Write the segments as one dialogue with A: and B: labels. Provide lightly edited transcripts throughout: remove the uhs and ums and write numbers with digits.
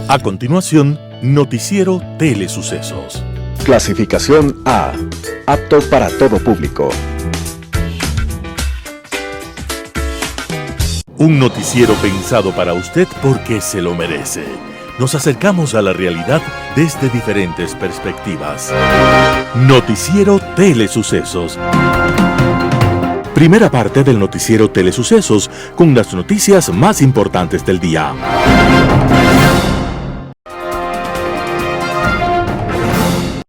A: A continuación, Noticiero Telesucesos.
B: Clasificación A. Apto para todo público.
A: Un noticiero pensado para usted porque se lo merece. Nos acercamos a la realidad desde diferentes perspectivas. Noticiero Telesucesos. Primera parte del Noticiero Telesucesos con las noticias más importantes del día.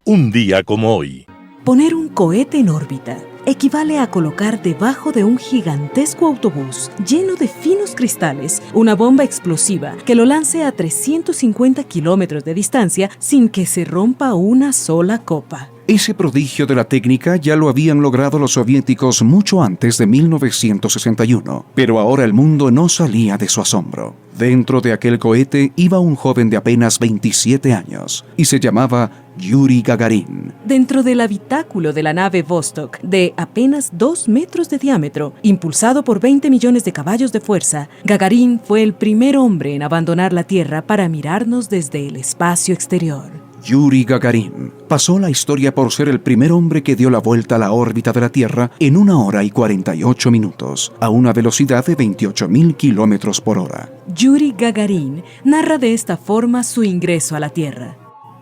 A: Un día como hoy.
C: Poner un cohete en órbita equivale a colocar debajo de un gigantesco autobús lleno de finos cristales una bomba explosiva que lo lance a 350 kilómetros de distancia sin que se rompa una sola copa.
D: Ese prodigio de la técnica ya lo habían logrado los soviéticos mucho antes de 1961, pero ahora el mundo no salía de su asombro. Dentro de aquel cohete iba un joven de apenas 27 años y se llamaba Yuri Gagarin.
C: Dentro del habitáculo de la nave Vostok, de apenas 2 metros de diámetro, impulsado por 20 millones de caballos de fuerza, Gagarin fue el primer hombre en abandonar la Tierra para mirarnos desde el espacio exterior.
D: Yuri Gagarin pasó a la historia por ser el primer hombre que dio la vuelta a la órbita de la Tierra en 1 hora y 48 minutos, a una velocidad de 28.000 kilómetros por hora.
C: Yuri Gagarin narra de esta forma su ingreso a la Tierra.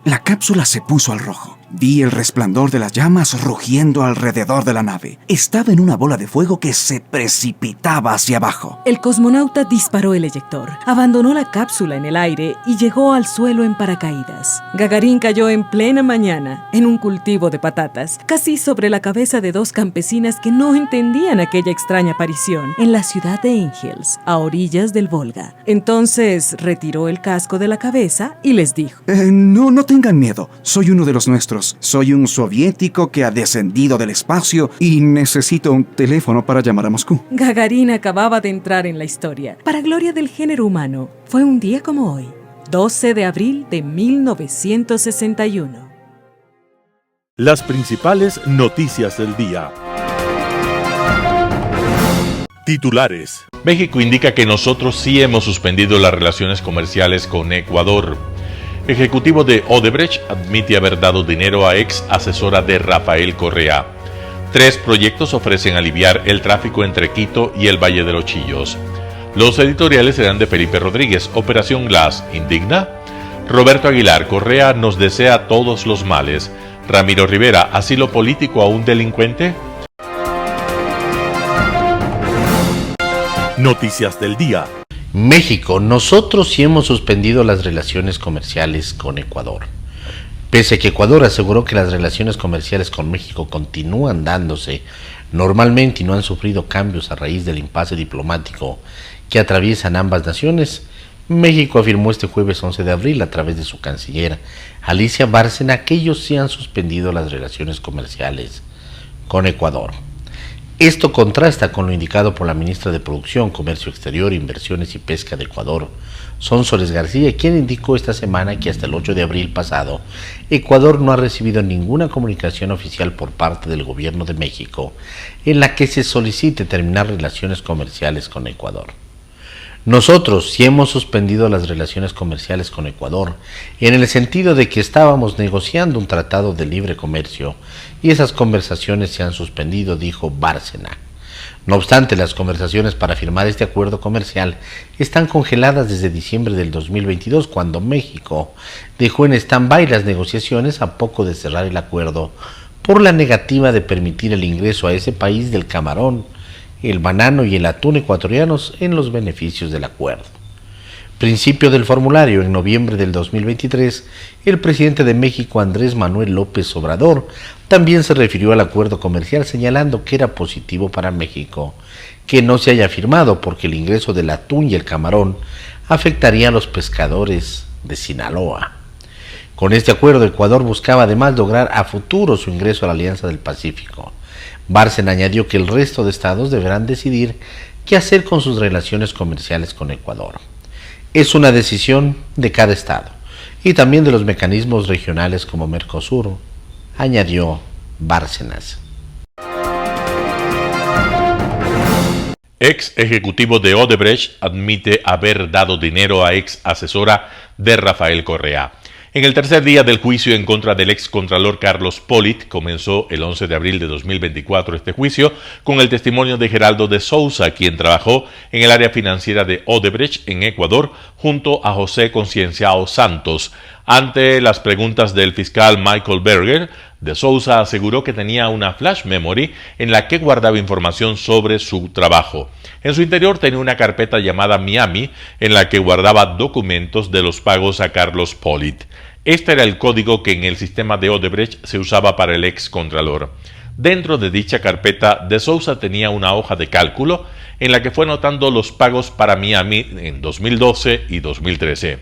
D: La cápsula se puso al rojo. Vi el resplandor de las llamas rugiendo alrededor de la nave. Estaba en una bola de fuego que se precipitaba hacia abajo.
C: El cosmonauta disparó el eyector, abandonó la cápsula en el aire y llegó al suelo en paracaídas. Gagarin cayó en plena mañana, en un cultivo de patatas, casi sobre la cabeza de 2 campesinas que no entendían aquella extraña aparición, en la ciudad de Engels, a orillas del Volga. Entonces retiró el casco de la cabeza y les dijo:
D: No tengan miedo, soy uno de los nuestros. Soy un soviético que ha descendido del espacio y necesito un teléfono para llamar a Moscú.
C: Gagarin acababa de entrar en la historia. Para gloria del género humano, fue un día como hoy, 12 de abril de 1961.
A: Las principales noticias del día. Titulares.
E: México indica que nosotros sí hemos suspendido las relaciones comerciales con Ecuador. Ejecutivo de Odebrecht admite haber dado dinero a ex asesora de Rafael Correa. 3 proyectos ofrecen aliviar el tráfico entre Quito y el Valle de los Chillos. Los editoriales serán de Felipe Rodríguez. Operación Glass indigna. Roberto Aguilar, Correa nos desea todos los males. Ramiro Rivera, asilo político a un delincuente.
A: Noticias del día.
F: México, nosotros sí hemos suspendido las relaciones comerciales con Ecuador. Pese a que Ecuador aseguró que las relaciones comerciales con México continúan dándose normalmente y no han sufrido cambios a raíz del impasse diplomático que atraviesan ambas naciones, México afirmó este jueves 11 de abril a través de su canciller Alicia Bárcena que ellos sí han suspendido las relaciones comerciales con Ecuador. Esto contrasta con lo indicado por la ministra de Producción, Comercio Exterior, Inversiones y Pesca de Ecuador, Sonsoles García, quien indicó esta semana que hasta el 8 de abril pasado, Ecuador no ha recibido ninguna comunicación oficial por parte del gobierno de México en la que se solicite terminar relaciones comerciales con Ecuador. Nosotros sí hemos suspendido las relaciones comerciales con Ecuador, en el sentido de que estábamos negociando un tratado de libre comercio y esas conversaciones se han suspendido, dijo Bárcena. No obstante, las conversaciones para firmar este acuerdo comercial están congeladas desde diciembre del 2022, cuando México dejó en stand-by las negociaciones a poco de cerrar el acuerdo por la negativa de permitir el ingreso a ese país del camarón, el banano y el atún ecuatorianos en los beneficios del acuerdo. Principio del formulario, en noviembre del 2023, el presidente de México, Andrés Manuel López Obrador, también se refirió al acuerdo comercial señalando que era positivo para México que no se haya firmado porque el ingreso del atún y el camarón afectaría a los pescadores de Sinaloa. Con este acuerdo, Ecuador buscaba además lograr a futuro su ingreso a la Alianza del Pacífico. Bárcena añadió que el resto de estados deberán decidir qué hacer con sus relaciones comerciales con Ecuador. Es una decisión de cada estado y también de los mecanismos regionales como Mercosur, añadió Bárcenas.
E: Ex ejecutivo de Odebrecht admite haber dado dinero a ex asesora de Rafael Correa. En el tercer día del juicio en contra del ex contralor Carlos Polit, comenzó el 11 de abril de 2024 este juicio con el testimonio de Geraldo de Souza, quien trabajó en el área financiera de Odebrecht en Ecuador junto a José Concienciao Santos. Ante las preguntas del fiscal Michael Berger, de Souza aseguró que tenía una flash memory en la que guardaba información sobre su trabajo. En su interior tenía una carpeta llamada Miami en la que guardaba documentos de los pagos a Carlos Polit. Este era el código que en el sistema de Odebrecht se usaba para el ex contralor. Dentro de dicha carpeta, de Souza tenía una hoja de cálculo en la que fue anotando los pagos para Miami en 2012 y 2013.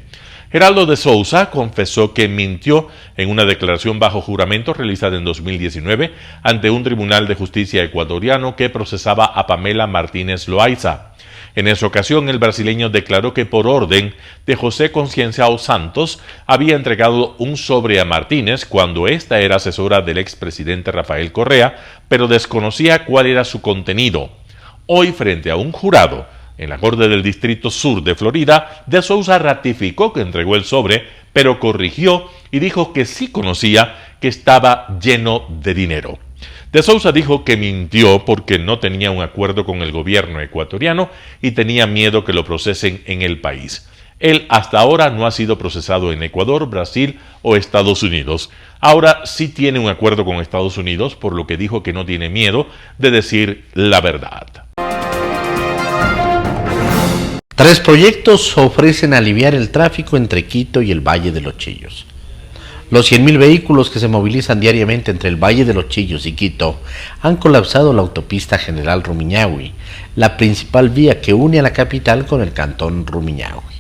E: Geraldo de Souza confesó que mintió en una declaración bajo juramento realizada en 2019 ante un tribunal de justicia ecuatoriano que procesaba a Pamela Martínez Loaiza. En esa ocasión, el brasileño declaró que por orden de José Concienciao Santos había entregado un sobre a Martínez cuando ésta era asesora del expresidente Rafael Correa, pero desconocía cuál era su contenido. Hoy, frente a un jurado en la Corte del Distrito Sur de Florida, de Souza ratificó que entregó el sobre, pero corrigió y dijo que sí conocía que estaba lleno de dinero. De Souza dijo que mintió porque no tenía un acuerdo con el gobierno ecuatoriano y tenía miedo que lo procesen en el país. Él hasta ahora no ha sido procesado en Ecuador, Brasil o Estados Unidos. Ahora sí tiene un acuerdo con Estados Unidos, por lo que dijo que no tiene miedo de decir la verdad.
F: 3 proyectos ofrecen aliviar el tráfico entre Quito y el Valle de los Chillos. Los 100.000 vehículos que se movilizan diariamente entre el Valle de los Chillos y Quito han colapsado la autopista General Rumiñahui, la principal vía que une a la capital con el cantón Rumiñahui.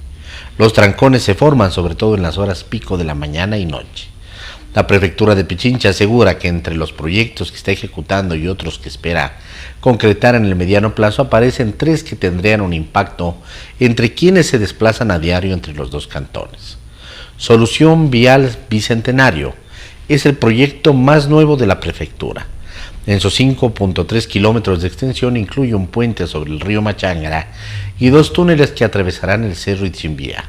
F: Los trancones se forman sobre todo en las horas pico de la mañana y noche. La prefectura de Pichincha asegura que entre los proyectos que está ejecutando y otros que espera concretar en el mediano plazo aparecen 3 que tendrían un impacto entre quienes se desplazan a diario entre los dos cantones. Solución Vial Bicentenario es el proyecto más nuevo de la prefectura. En sus 5.3 kilómetros de extensión incluye un puente sobre el río Machangara y 2 túneles que atravesarán el cerro Itzimbia.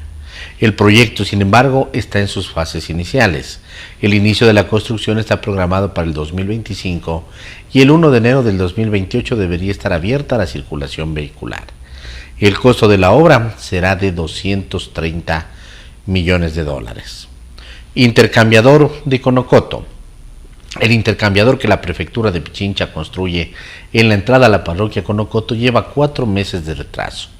F: El proyecto, sin embargo, está en sus fases iniciales. El inicio de la construcción está programado para el 2025 y el 1 de enero del 2028 debería estar abierta a la circulación vehicular. El costo de la obra será de $230 millones. Intercambiador de Conocoto. El intercambiador que la prefectura de Pichincha construye en la entrada a la parroquia Conocoto lleva 4 meses de retraso.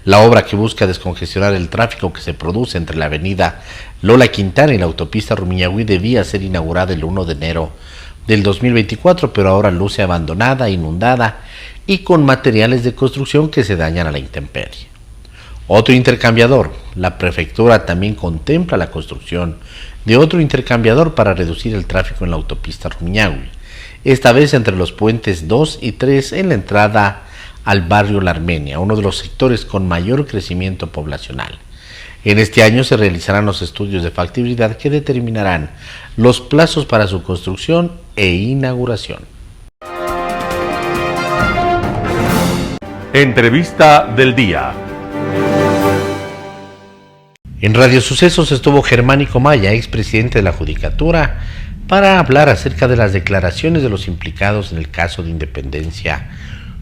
F: La obra, que busca descongestionar el tráfico que se produce entre la avenida Lola Quintana y la autopista Rumiñahui, debía ser inaugurada el 1 de enero del 2024, pero ahora luce abandonada, inundada y con materiales de construcción que se dañan a la intemperie. Otro intercambiador. La prefectura también contempla la construcción de otro intercambiador para reducir el tráfico en la autopista Rumiñahui, esta vez entre los puentes 2 y 3 en la entrada al barrio La Armenia, uno de los sectores con mayor crecimiento poblacional. En este año se realizarán los estudios de factibilidad que determinarán los plazos para su construcción e inauguración.
A: Entrevista del día.
F: En Radio Sucesos estuvo Germánico Maya, expresidente de la Judicatura, para hablar acerca de las declaraciones de los implicados en el caso de Independencia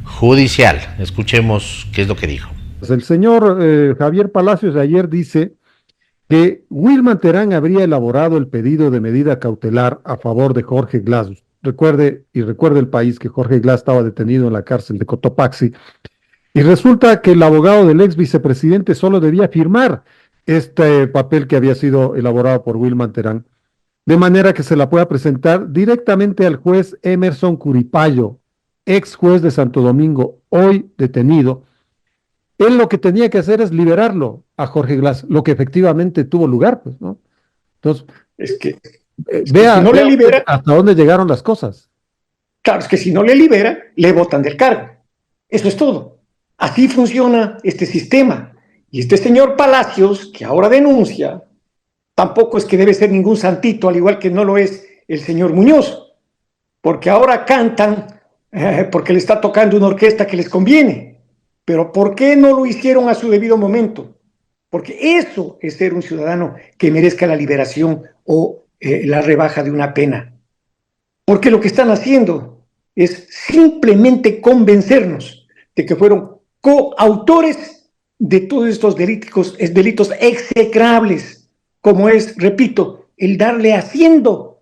F: Judicial. Escuchemos qué es lo que dijo.
G: El señor Javier Palacios ayer dice que Wilman Terán habría elaborado el pedido de medida cautelar a favor de Jorge Glass. Recuerde el país que Jorge Glass estaba detenido en la cárcel de Cotopaxi, y resulta que el abogado del ex vicepresidente solo debía firmar este papel que había sido elaborado por Wilman Terán, de manera que se la pueda presentar directamente al juez Emerson Curipayo, ex juez de Santo Domingo, hoy detenido. Él lo que tenía que hacer es liberarlo a Jorge Glass, lo que efectivamente tuvo lugar, pues, ¿no? Entonces, vea,
H: si no le libera,
G: hasta dónde llegaron las cosas.
H: Claro, es que si no le libera, le botan del cargo. Eso es todo. Así funciona este sistema. Y este señor Palacios, que ahora denuncia, tampoco es que debe ser ningún santito, al igual que no lo es el señor Muñoz, porque ahora cantan porque le está tocando una orquesta que les conviene. Pero ¿por qué no lo hicieron a su debido momento? Porque eso es ser un ciudadano que merezca la liberación o la rebaja de una pena. Porque lo que están haciendo es simplemente convencernos de que fueron coautores de todos estos delitos execrables, como es, repito, el darle haciendo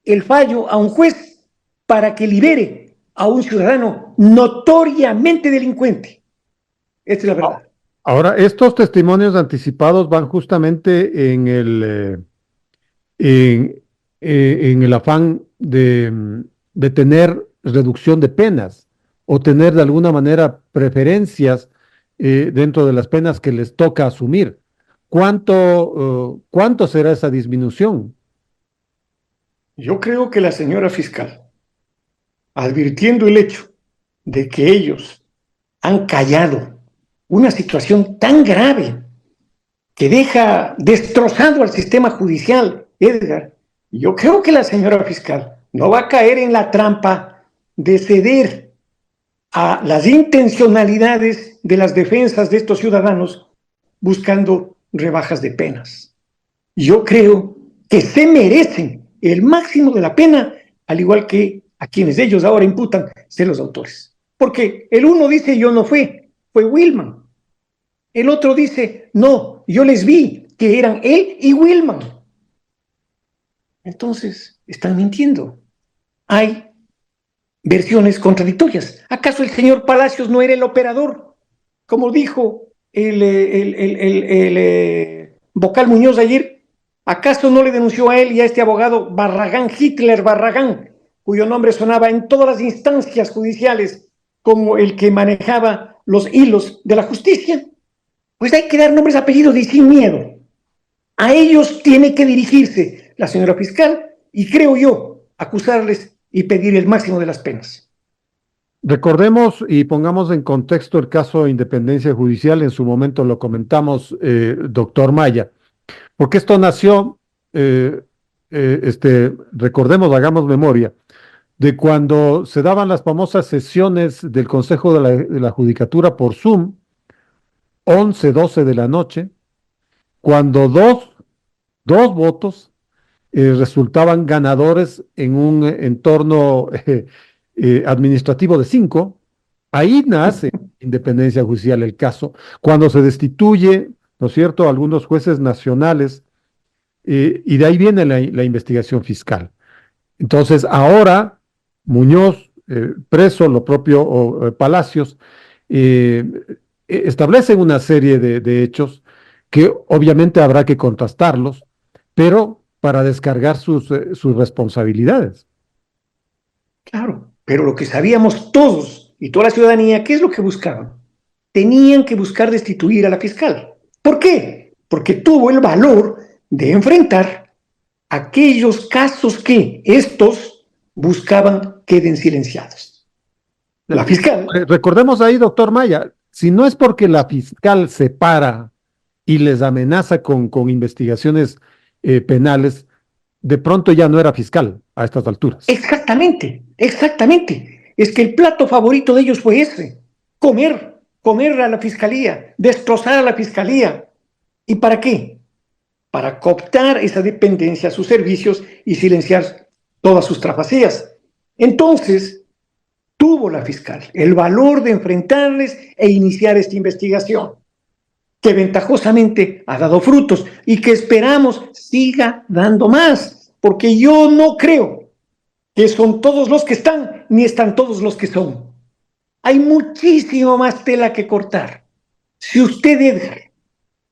H: el fallo a un juez para que libere a un ciudadano notoriamente delincuente. Esta es la verdad.
G: Ahora, estos testimonios anticipados van justamente en el afán de tener reducción de penas o tener de alguna manera preferencias dentro de las penas que les toca asumir. ¿Cuánto será esa disminución?
H: Yo creo que la señora fiscal, advirtiendo el hecho de que ellos han callado una situación tan grave que deja destrozado al sistema judicial, Edgar, yo creo que la señora fiscal no va a caer en la trampa de ceder a las intencionalidades de las defensas de estos ciudadanos buscando rebajas de penas. Yo creo que se merecen el máximo de la pena, al igual que a quienes ellos ahora imputan ser los autores. Porque el uno dice yo no fue Wilman. El otro dice no, yo les vi que eran él y Wilman. Entonces, están mintiendo. Hay versiones contradictorias. ¿Acaso el señor Palacios no era el operador? Como dijo el vocal Muñoz ayer, ¿acaso no le denunció a él y a este abogado Barragán, Hitler Barragán, cuyo nombre sonaba en todas las instancias judiciales como el que manejaba los hilos de la justicia? Pues hay que dar nombres, apellidos y sin miedo. A ellos tiene que dirigirse la señora fiscal y, creo yo, acusarles y pedir el máximo de las penas.
G: Recordemos y pongamos en contexto el caso de Independencia Judicial, en su momento lo comentamos, doctor Maya, porque esto nació, recordemos, hagamos memoria, de cuando se daban las famosas sesiones del Consejo de la Judicatura por Zoom, 11, 12 de la noche, cuando dos votos resultaban ganadores en un entorno administrativo de 5. Ahí nace Independencia Judicial el caso, cuando se destituye, ¿no es cierto?, algunos jueces nacionales, y de ahí viene la investigación fiscal. Entonces, ahora Muñoz, preso, lo propio Palacios, establecen una serie de hechos que obviamente habrá que contrastarlos, pero para descargar sus responsabilidades.
H: Claro, pero lo que sabíamos todos y toda la ciudadanía, ¿qué es lo que buscaban? Tenían que buscar destituir a la fiscal. ¿Por qué? Porque tuvo el valor de enfrentar aquellos casos que estos buscaban queden silenciados. La fiscal.
G: Recordemos ahí, doctor Maya, si no es porque la fiscal se para y les amenaza con investigaciones penales, de pronto ya no era fiscal a estas alturas.
H: Exactamente. Es que el plato favorito de ellos fue ese, comer a la fiscalía, destrozar a la fiscalía. ¿Y para qué? Para cooptar esa dependencia a sus servicios y silenciar todas sus trafacías. Entonces, tuvo la fiscal el valor de enfrentarles e iniciar esta investigación, que ventajosamente ha dado frutos y que esperamos siga dando más, porque yo no creo que son todos los que están, ni están todos los que son. Hay muchísimo más tela que cortar. Si usted, Edgar,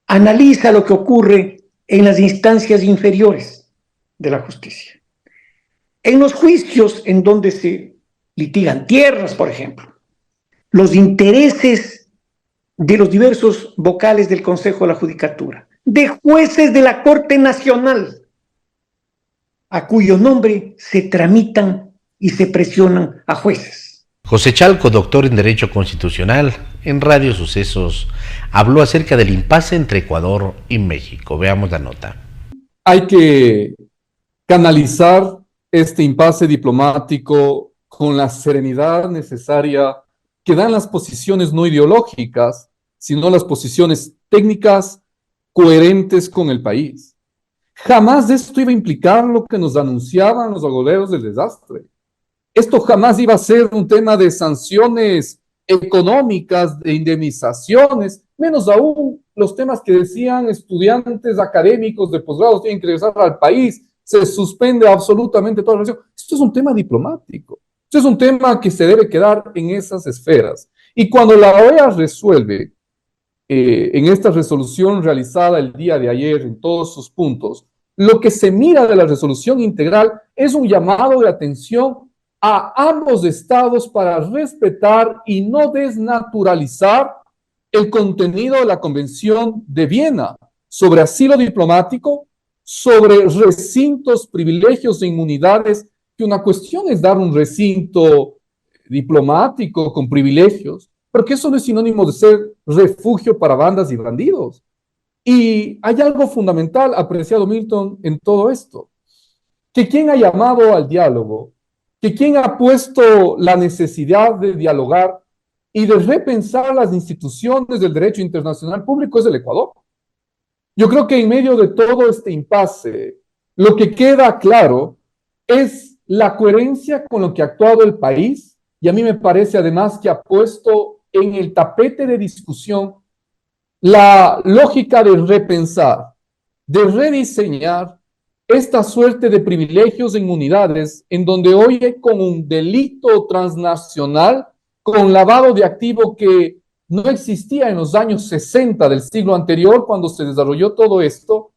H: analiza lo que ocurre en las instancias inferiores de la justicia, en los juicios en donde se litigan tierras, por ejemplo, los intereses de los diversos vocales del Consejo de la Judicatura, de jueces de la Corte Nacional, a cuyo nombre se tramitan y se presionan a jueces.
F: José Chalco, doctor en Derecho Constitucional, en Radio Sucesos, habló acerca del impasse entre Ecuador y México. Veamos la nota.
I: Hay que canalizar este impasse diplomático con la serenidad necesaria que dan las posiciones no ideológicas, sino las posiciones técnicas coherentes con el país. Jamás esto iba a implicar lo que nos anunciaban los agoreros del desastre. Esto jamás iba a ser un tema de sanciones económicas, de indemnizaciones, menos aún los temas que decían estudiantes académicos de posgrado tienen que regresar al país, se suspende absolutamente toda la relación. Esto es un tema diplomático. Esto es un tema que se debe quedar en esas esferas. Y cuando la OEA resuelve en esta resolución realizada el día de ayer en todos sus puntos, lo que se mira de la resolución integral es un llamado de atención a ambos estados para respetar y no desnaturalizar el contenido de la Convención de Viena sobre asilo diplomático, sobre recintos, privilegios e inmunidades, que una cuestión es dar un recinto diplomático con privilegios, porque eso no es sinónimo de ser refugio para bandas y bandidos. Y hay algo fundamental, apreciado Milton, en todo esto, que quien ha llamado al diálogo, que quien ha puesto la necesidad de dialogar y de repensar las instituciones del derecho internacional público es el Ecuador. Yo creo que en medio de todo este impasse, lo que queda claro es la coherencia con lo que ha actuado el país, y a mí me parece además que ha puesto en el tapete de discusión la lógica de repensar, de rediseñar esta suerte de privilegios e inmunidades en donde hoy con un delito transnacional, con lavado de activo que no existía en los años 60 del siglo anterior cuando se desarrolló todo esto,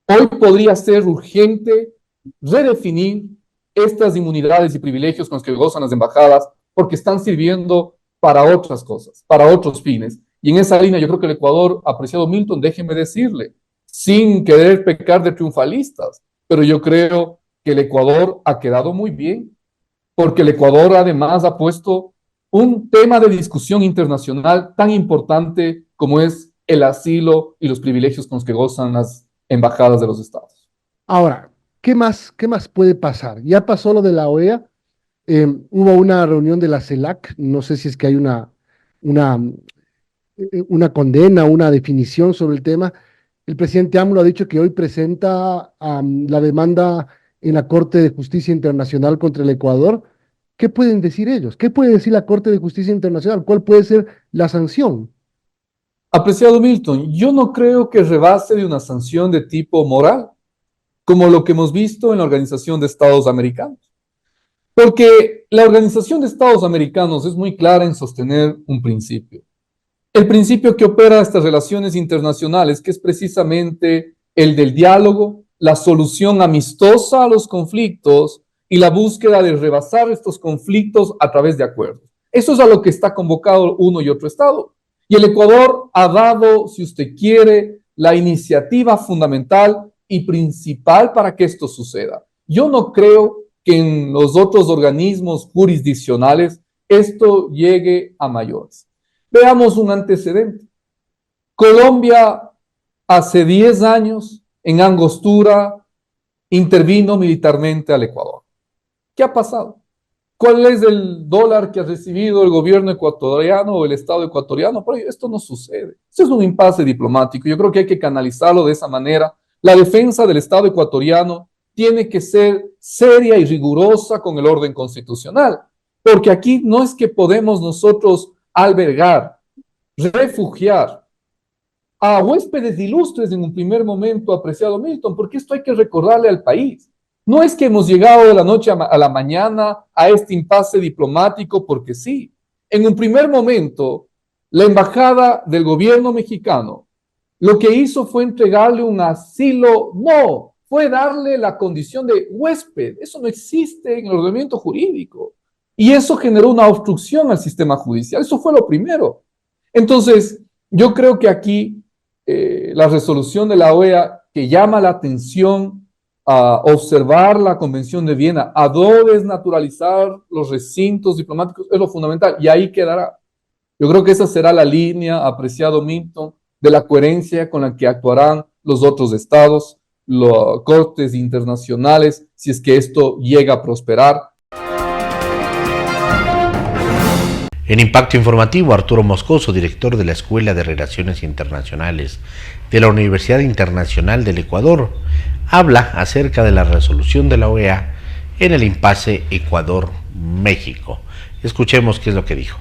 I: hoy podría ser urgente redefinir estas inmunidades y privilegios con los que gozan las embajadas porque están sirviendo para otras cosas, para otros fines. Y en esa línea yo creo que el Ecuador, apreciado Milton, déjeme decirle, sin querer pecar de triunfalistas, pero yo creo que el Ecuador ha quedado muy bien, porque el Ecuador además ha puesto un tema de discusión internacional tan importante como es el asilo y los privilegios con los que gozan las embajadas de los estados.
G: Ahora, qué más puede pasar? Ya pasó lo de la OEA, hubo una reunión de la CELAC, no sé si es que hay una condena, una definición sobre el tema. El presidente AMLO ha dicho que hoy presenta la demanda en la Corte de Justicia Internacional contra el Ecuador. ¿Qué pueden decir ellos? ¿Qué puede decir la Corte de Justicia Internacional? ¿Cuál puede ser la sanción?
I: Apreciado Milton, yo no creo que rebase de una sanción de tipo moral, como lo que hemos visto en la Organización de Estados Americanos. Porque la Organización de Estados Americanos es muy clara en sostener un principio. El principio que opera estas relaciones internacionales, que es precisamente el del diálogo, la solución amistosa a los conflictos y la búsqueda de rebasar estos conflictos a través de acuerdos. Eso es a lo que está convocado uno y otro estado. Y el Ecuador ha dado, si usted quiere, la iniciativa fundamental y principal para que esto suceda. Yo no creo que en los otros organismos jurisdiccionales esto llegue a mayores. Veamos un antecedente. Colombia hace 10 años en Angostura intervino militarmente al Ecuador. ¿Qué ha pasado? ¿Cuál es el dólar que ha recibido el gobierno ecuatoriano o el Estado ecuatoriano? Pero esto no sucede. Esto es un impasse diplomático. Yo creo que hay que canalizarlo de esa manera. La defensa del Estado ecuatoriano tiene que ser seria y rigurosa con el orden constitucional, porque aquí no es que podemos nosotros albergar, refugiar a huéspedes ilustres en un primer momento, apreciado Milton, porque esto hay que recordarle al país. No es que hemos llegado de la noche a la mañana a este impasse diplomático porque sí. En un primer momento, la embajada del gobierno mexicano lo que hizo fue entregarle un asilo, no, fue darle la condición de huésped. Eso no existe en el ordenamiento jurídico. Y eso generó una obstrucción al sistema judicial. Eso fue lo primero. Entonces, yo creo que aquí la resolución de la OEA que llama la atención a observar la Convención de Viena, a no desnaturalizar los recintos diplomáticos, es lo fundamental. Y ahí quedará. Yo creo que esa será la línea, apreciado Milton, de la coherencia con la que actuarán los otros estados, las cortes internacionales, si es que esto llega a prosperar.
F: En Impacto Informativo, Arturo Moscoso, director de la Escuela de Relaciones Internacionales de la Universidad Internacional del Ecuador, habla acerca de la resolución de la OEA en el impasse Ecuador-México. Escuchemos qué es lo que dijo.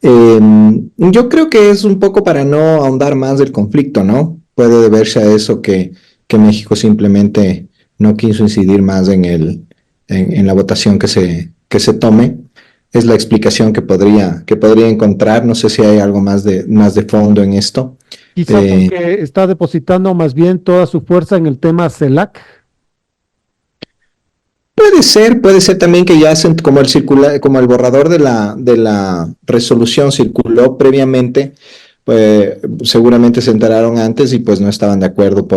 J: Yo creo que es un poco para no ahondar más del conflicto, ¿no? Puede deberse a eso que México simplemente no quiso incidir más en la votación que se tome. Es la explicación que podría encontrar. No sé si hay algo más de fondo en esto.
G: Quizá porque está depositando más bien toda su fuerza en el tema CELAC.
J: Puede ser también que ya como el borrador de la resolución circuló previamente, pues seguramente se enteraron antes y pues no estaban de acuerdo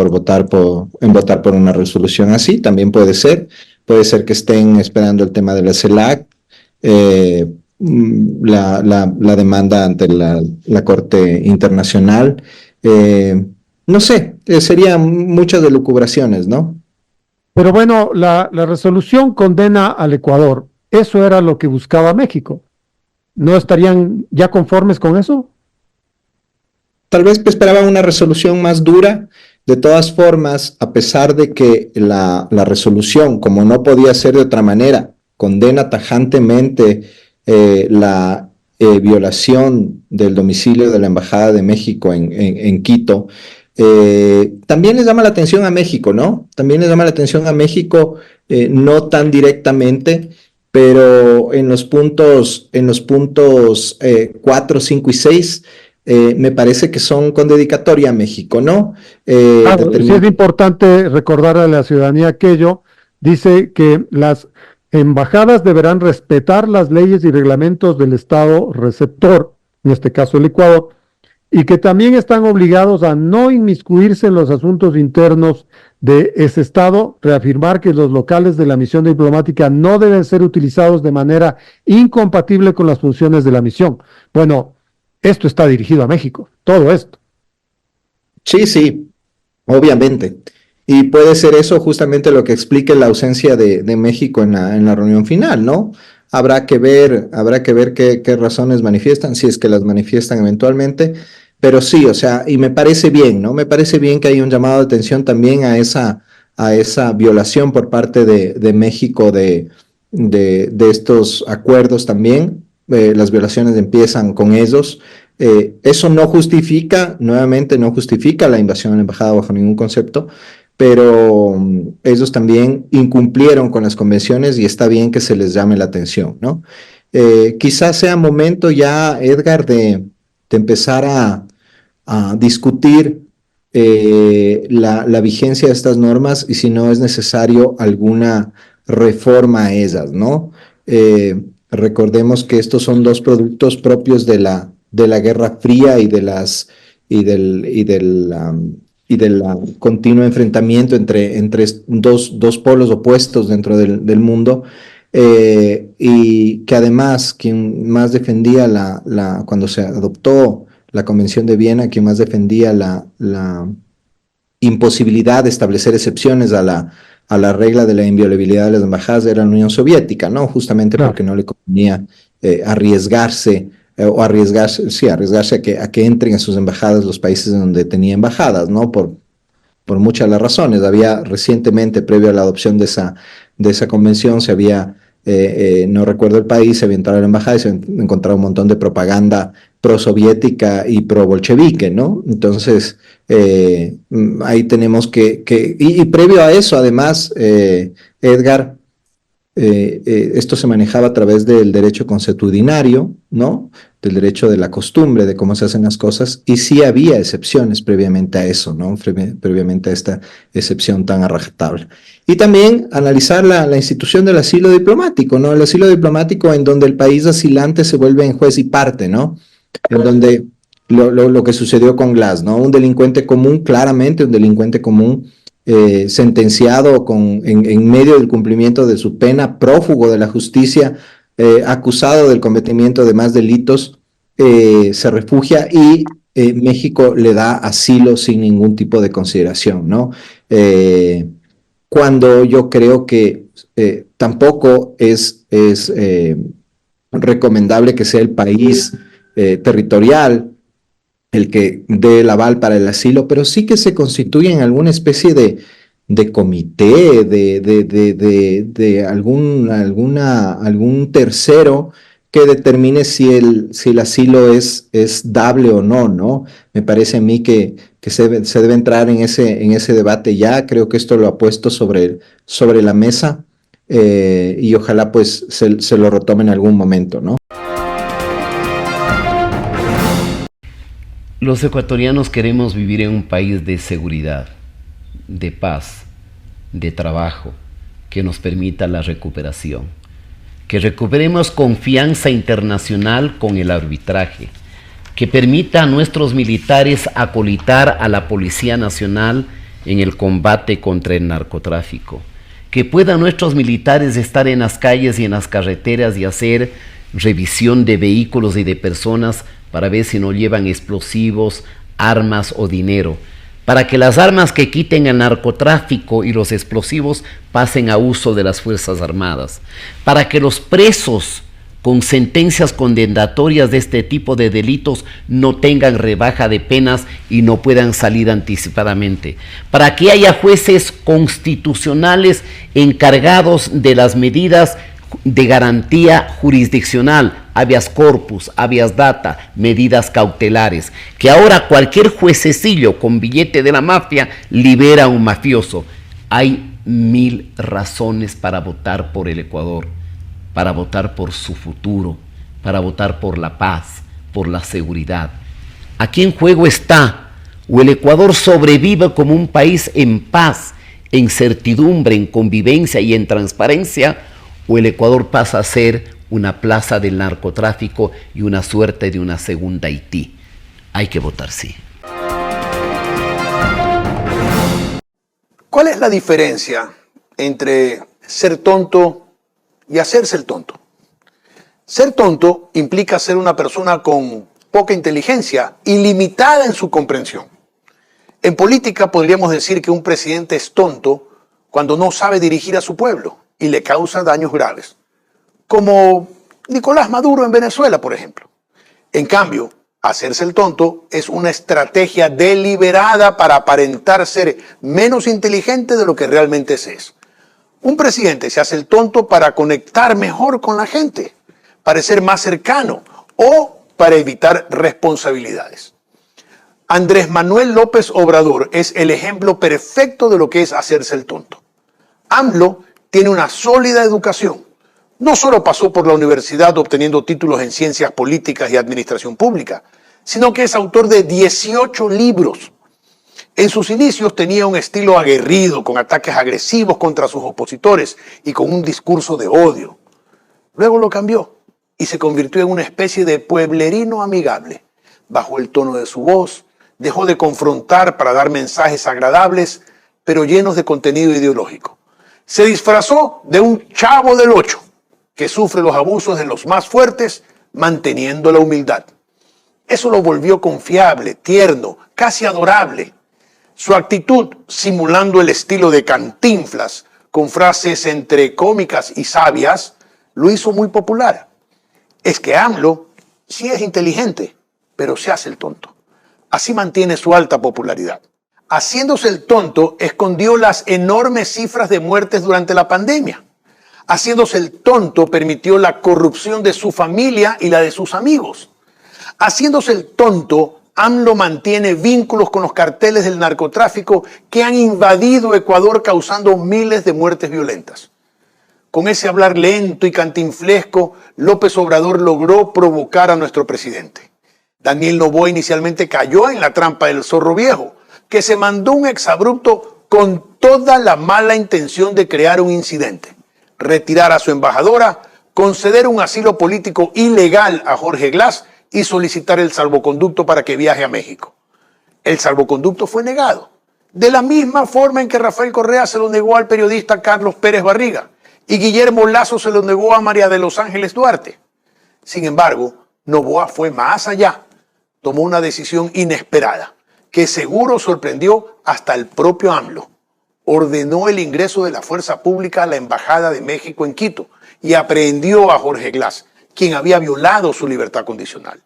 J: en votar por una resolución así. También puede ser que estén esperando el tema de la CELAC, la demanda ante la Corte Internacional. No sé, serían muchas elucubraciones, ¿no?
G: Pero bueno, la resolución condena al Ecuador. Eso era lo que buscaba México. ¿No estarían ya conformes con eso?
J: Tal vez esperaban una resolución más dura. De todas formas, a pesar de que la resolución, como no podía ser de otra manera, condena tajantemente la violación del domicilio de la Embajada de México en Quito, también les llama la atención a México, ¿no? También les llama la atención a México, no tan directamente, pero en los puntos 4, 5 y 6, me parece que son con dedicatoria a México, ¿no?
G: Sí es importante recordar a la ciudadanía aquello. Dice que las embajadas deberán respetar las leyes y reglamentos del Estado receptor, en este caso el Ecuador, y que también están obligados a no inmiscuirse en los asuntos internos de ese Estado, reafirmar que los locales de la misión diplomática no deben ser utilizados de manera incompatible con las funciones de la misión. Bueno, esto está dirigido a México, todo esto.
J: Sí, obviamente. Y puede ser eso justamente lo que explique la ausencia de México en la reunión final, ¿no? Habrá que ver qué razones manifiestan, si es que las manifiestan eventualmente, pero sí, o sea, y me parece bien, ¿no? Me parece bien que haya un llamado de atención también a esa violación por parte de México de estos acuerdos también. Las violaciones empiezan con ellos. Eso no justifica la invasión a la embajada bajo ningún concepto, pero ellos también incumplieron con las convenciones y está bien que se les llame la atención, ¿no? Quizás sea momento ya, Edgar, de empezar a discutir la vigencia de estas normas y si no es necesario alguna reforma a ellas, ¿no? Recordemos que estos son dos productos propios de la Guerra Fría y del continuo enfrentamiento entre dos polos opuestos dentro del mundo, y que además quien más defendía cuando se adoptó la Convención de Viena, quien más defendía la imposibilidad de establecer excepciones a la regla de la inviolabilidad de las embajadas era la Unión Soviética, ¿no? Justamente porque no le convenía arriesgarse a que entren a sus embajadas los países donde tenía embajadas, ¿no? Por muchas de las razones. Había recientemente, previo a la adopción de esa convención, se había, no recuerdo el país, se había entrado a la embajada y se había encontrado un montón de propaganda pro-soviética y pro-bolchevique, ¿no? Entonces, ahí tenemos y previo a eso, además, Edgar, esto se manejaba a través del derecho consuetudinario, ¿no? Del derecho de la costumbre, de cómo se hacen las cosas, y sí había excepciones previamente a eso, ¿no? Previamente a esta excepción tan a rajatabla. Y también analizar la institución del asilo diplomático, ¿no? El asilo diplomático en donde el país asilante se vuelve en juez y parte, ¿no? En donde lo que sucedió con Glass, ¿no? Un delincuente común, claramente un delincuente común, sentenciado en medio del cumplimiento de su pena, prófugo de la justicia, acusado del cometimiento de más delitos, se refugia y México le da asilo sin ningún tipo de consideración, ¿no? Cuando yo creo que tampoco es recomendable que sea el país territorial el que dé el aval para el asilo, pero sí que se constituya en alguna especie de comité, de algún tercero que determine si el asilo es dable o no, ¿no? Me parece a mí que se debe entrar en ese debate ya. Creo que esto lo ha puesto sobre la mesa, y ojalá pues se lo retome en algún momento, ¿no?
K: Los ecuatorianos queremos vivir en un país de seguridad, de paz, de trabajo, que nos permita la recuperación. Que recuperemos confianza internacional con el arbitraje, que permita a nuestros militares acolitar a la Policía Nacional en el combate contra el narcotráfico, que puedan nuestros militares estar en las calles y en las carreteras y hacer revisión de vehículos y de personas para ver si no llevan explosivos, armas o dinero, para que las armas que quiten el narcotráfico y los explosivos pasen a uso de las Fuerzas Armadas, para que los presos con sentencias condenatorias de este tipo de delitos no tengan rebaja de penas y no puedan salir anticipadamente, para que haya jueces constitucionales encargados de las medidas de garantía jurisdiccional, habeas corpus, habeas data, medidas cautelares, que ahora cualquier juececillo con billete de la mafia libera a un mafioso. Hay 1000 razones para votar por el Ecuador, para votar por su futuro, para votar por la paz, por la seguridad. Aquí en juego está, o el Ecuador sobrevive como un país en paz, en certidumbre, en convivencia y en transparencia, o el Ecuador pasa a ser una plaza del narcotráfico y una suerte de una segunda Haití. Hay que votar sí.
L: ¿Cuál es la diferencia entre ser tonto y hacerse el tonto? Ser tonto implica ser una persona con poca inteligencia y limitada en su comprensión. En política podríamos decir que un presidente es tonto cuando no sabe dirigir a su pueblo y le causa daños graves, como Nicolás Maduro en Venezuela, por ejemplo. En cambio, hacerse el tonto es una estrategia deliberada para aparentar ser menos inteligente de lo que realmente es. Un presidente se hace el tonto para conectar mejor con la gente, parecer más cercano o para evitar responsabilidades. Andrés Manuel López Obrador es el ejemplo perfecto de lo que es hacerse el tonto. AMLO tiene una sólida educación. No solo pasó por la universidad obteniendo títulos en ciencias políticas y administración pública, sino que es autor de 18 libros. En sus inicios tenía un estilo aguerrido, con ataques agresivos contra sus opositores y con un discurso de odio. Luego lo cambió y se convirtió en una especie de pueblerino amigable. Bajó el tono de su voz, dejó de confrontar para dar mensajes agradables, pero llenos de contenido ideológico. Se disfrazó de un chavo del 8 que sufre los abusos de los más fuertes, manteniendo la humildad. Eso lo volvió confiable, tierno, casi adorable. Su actitud, simulando el estilo de Cantinflas, con frases entre cómicas y sabias, lo hizo muy popular. Es que AMLO sí es inteligente, pero se hace el tonto. Así mantiene su alta popularidad. Haciéndose el tonto, escondió las enormes cifras de muertes durante la pandemia. Haciéndose el tonto, permitió la corrupción de su familia y la de sus amigos. Haciéndose el tonto, AMLO mantiene vínculos con los carteles del narcotráfico que han invadido Ecuador causando miles de muertes violentas. Con ese hablar lento y cantinflesco, López Obrador logró provocar a nuestro presidente. Daniel Noboa inicialmente cayó en la trampa del zorro viejo, que se mandó un exabrupto con toda la mala intención de crear un incidente, retirar a su embajadora, conceder un asilo político ilegal a Jorge Glass y solicitar el salvoconducto para que viaje a México. El salvoconducto fue negado, de la misma forma en que Rafael Correa se lo negó al periodista Carlos Pérez Barriga y Guillermo Lazo se lo negó a María de los Ángeles Duarte. Sin embargo, Noboa fue más allá, tomó una decisión inesperada, que seguro sorprendió hasta el propio AMLO. Ordenó el ingreso de la fuerza pública a la Embajada de México en Quito y aprehendió a Jorge Glass, quien había violado su libertad condicional.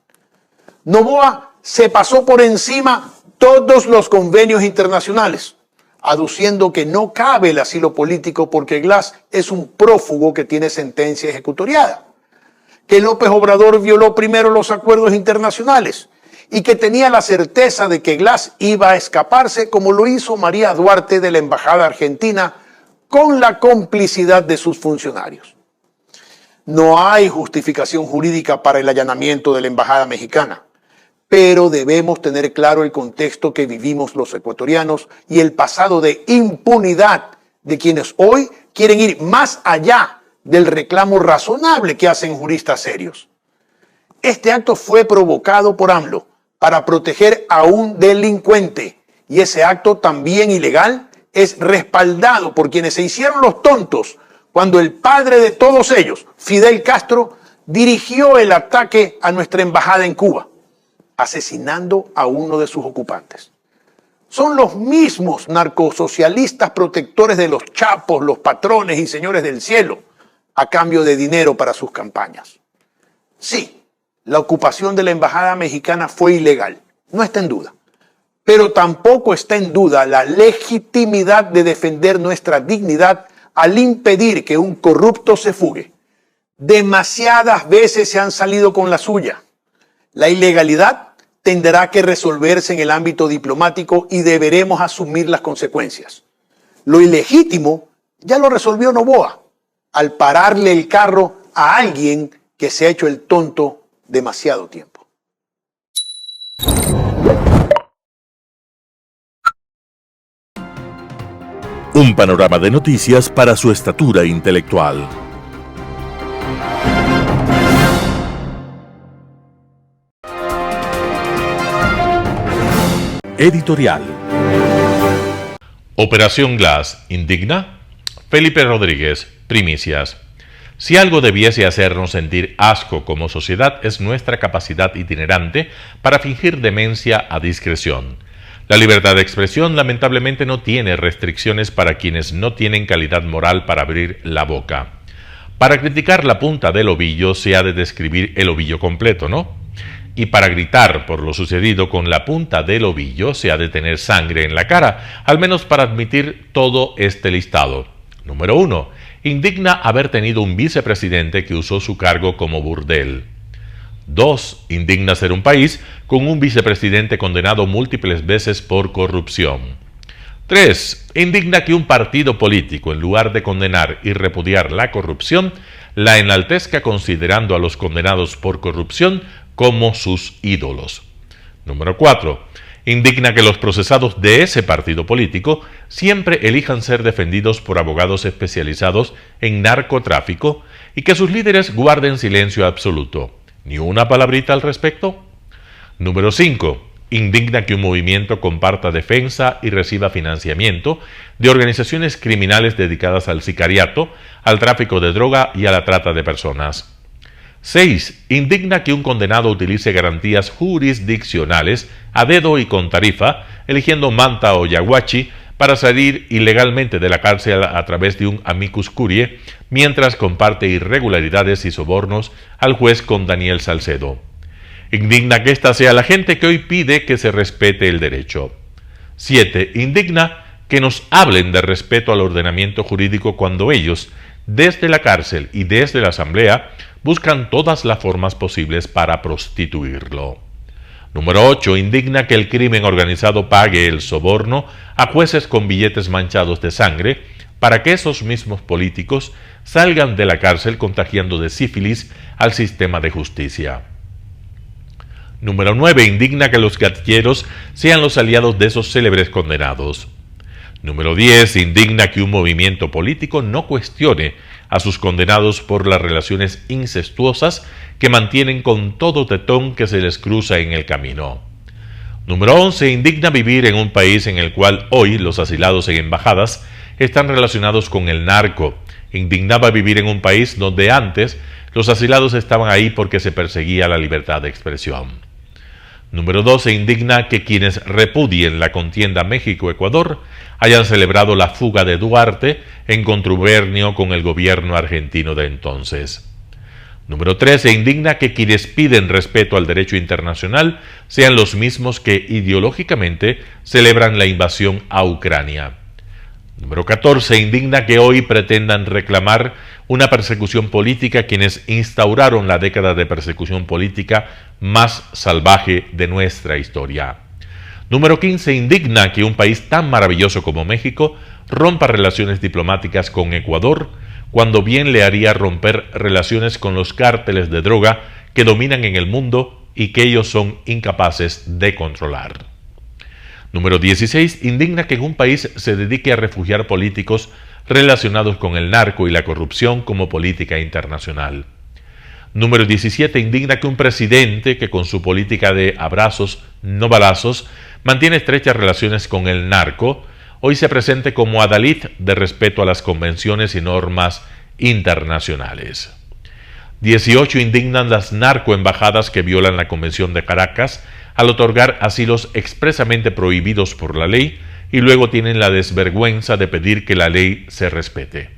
L: Noboa se pasó por encima todos los convenios internacionales, aduciendo que no cabe el asilo político porque Glass es un prófugo que tiene sentencia ejecutoriada, que López Obrador violó primero los acuerdos internacionales y que tenía la certeza de que Glass iba a escaparse como lo hizo María Duarte de la Embajada Argentina con la complicidad de sus funcionarios. No hay justificación jurídica para el allanamiento de la Embajada Mexicana, pero debemos tener claro el contexto que vivimos los ecuatorianos y el pasado de impunidad de quienes hoy quieren ir más allá del reclamo razonable que hacen juristas serios. Este acto fue provocado por AMLO para proteger a un delincuente y ese acto también ilegal es respaldado por quienes se hicieron los tontos cuando el padre de todos ellos, Fidel Castro, dirigió el ataque a nuestra embajada en Cuba, asesinando a uno de sus ocupantes. Son los mismos narcosocialistas protectores de los chapos, los patrones y señores del cielo, a cambio de dinero para sus campañas. Sí, la ocupación de la embajada mexicana fue ilegal, no está en duda. Pero tampoco está en duda la legitimidad de defender nuestra dignidad al impedir que un corrupto se fugue. Demasiadas veces se han salido con la suya. La ilegalidad tendrá que resolverse en el ámbito diplomático y deberemos asumir las consecuencias. Lo ilegítimo ya lo resolvió Noboa al pararle el carro a alguien que se ha hecho el tonto demasiado tiempo.
A: Un panorama de noticias para su estatura intelectual. Editorial.
E: Operación Glass indigna. Felipe Rodríguez, primicias. Si algo debiese hacernos sentir asco como sociedad es nuestra capacidad itinerante para fingir demencia a discreción. La libertad de expresión lamentablemente no tiene restricciones para quienes no tienen calidad moral para abrir la boca. Para criticar la punta del ovillo se ha de describir el ovillo completo, ¿no? Y para gritar por lo sucedido con la punta del ovillo se ha de tener sangre en la cara, al menos para admitir todo este listado. Número 1. Indigna haber tenido un vicepresidente que usó su cargo como burdel. 2. Indigna ser un país con un vicepresidente condenado múltiples veces por corrupción. 3. Indigna que un partido político, en lugar de condenar y repudiar la corrupción, la enaltezca considerando a los condenados por corrupción como sus ídolos. Número 4. Indigna que los procesados de ese partido político siempre elijan ser defendidos por abogados especializados en narcotráfico y que sus líderes guarden silencio absoluto. ¿Ni una palabrita al respecto? Número 5. Indigna que un movimiento comparta defensa y reciba financiamiento de organizaciones criminales dedicadas al sicariato, al tráfico de droga y a la trata de personas. 6. Indigna que un condenado utilice garantías jurisdiccionales a dedo y con tarifa, eligiendo Manta o Yaguachi para salir ilegalmente de la cárcel a través de un amicus curiae, mientras comparte irregularidades y sobornos al juez con Daniel Salcedo. Indigna que esta sea la gente que hoy pide que se respete el derecho. 7. Indigna que nos hablen de respeto al ordenamiento jurídico cuando ellos, desde la cárcel y desde la asamblea, buscan todas las formas posibles para prostituirlo. Número 8. Indigna que el crimen organizado pague el soborno a jueces con billetes manchados de sangre para que esos mismos políticos salgan de la cárcel contagiando de sífilis al sistema de justicia. Número 9. Indigna que los gatilleros sean los aliados de esos célebres condenados. Número 10. Indigna que un movimiento político no cuestione a sus condenados por las relaciones incestuosas que mantienen con todo tetón que se les cruza en el camino. Número 11. Indigna vivir en un país en el cual hoy los asilados en embajadas están relacionados con el narco. Indignaba vivir en un país donde antes los asilados estaban ahí porque se perseguía la libertad de expresión. Número 12. Indigna que quienes repudien la contienda México-Ecuador hayan celebrado la fuga de Duarte en contubernio con el gobierno argentino de entonces. Número 3. Se indigna que quienes piden respeto al derecho internacional sean los mismos que ideológicamente celebran la invasión a Ucrania. Número 14. Se indigna que hoy pretendan reclamar una persecución política quienes instauraron la década de persecución política más salvaje de nuestra historia. Número 15. Indigna que un país tan maravilloso como México rompa relaciones diplomáticas con Ecuador, cuando bien le haría romper relaciones con los cárteles de droga que dominan en el mundo y que ellos son incapaces de controlar. Número 16. Indigna que en un país se dedique a refugiar políticos relacionados con el narco y la corrupción como política internacional. Número 17. Indigna que un presidente que con su política de abrazos, no balazos, mantiene estrechas relaciones con el narco, hoy se presente como adalid de respeto a las convenciones y normas internacionales. 18. Indignan las narcoembajadas que violan la Convención de Caracas al otorgar asilos expresamente prohibidos por la ley y luego tienen la desvergüenza de pedir que la ley se respete.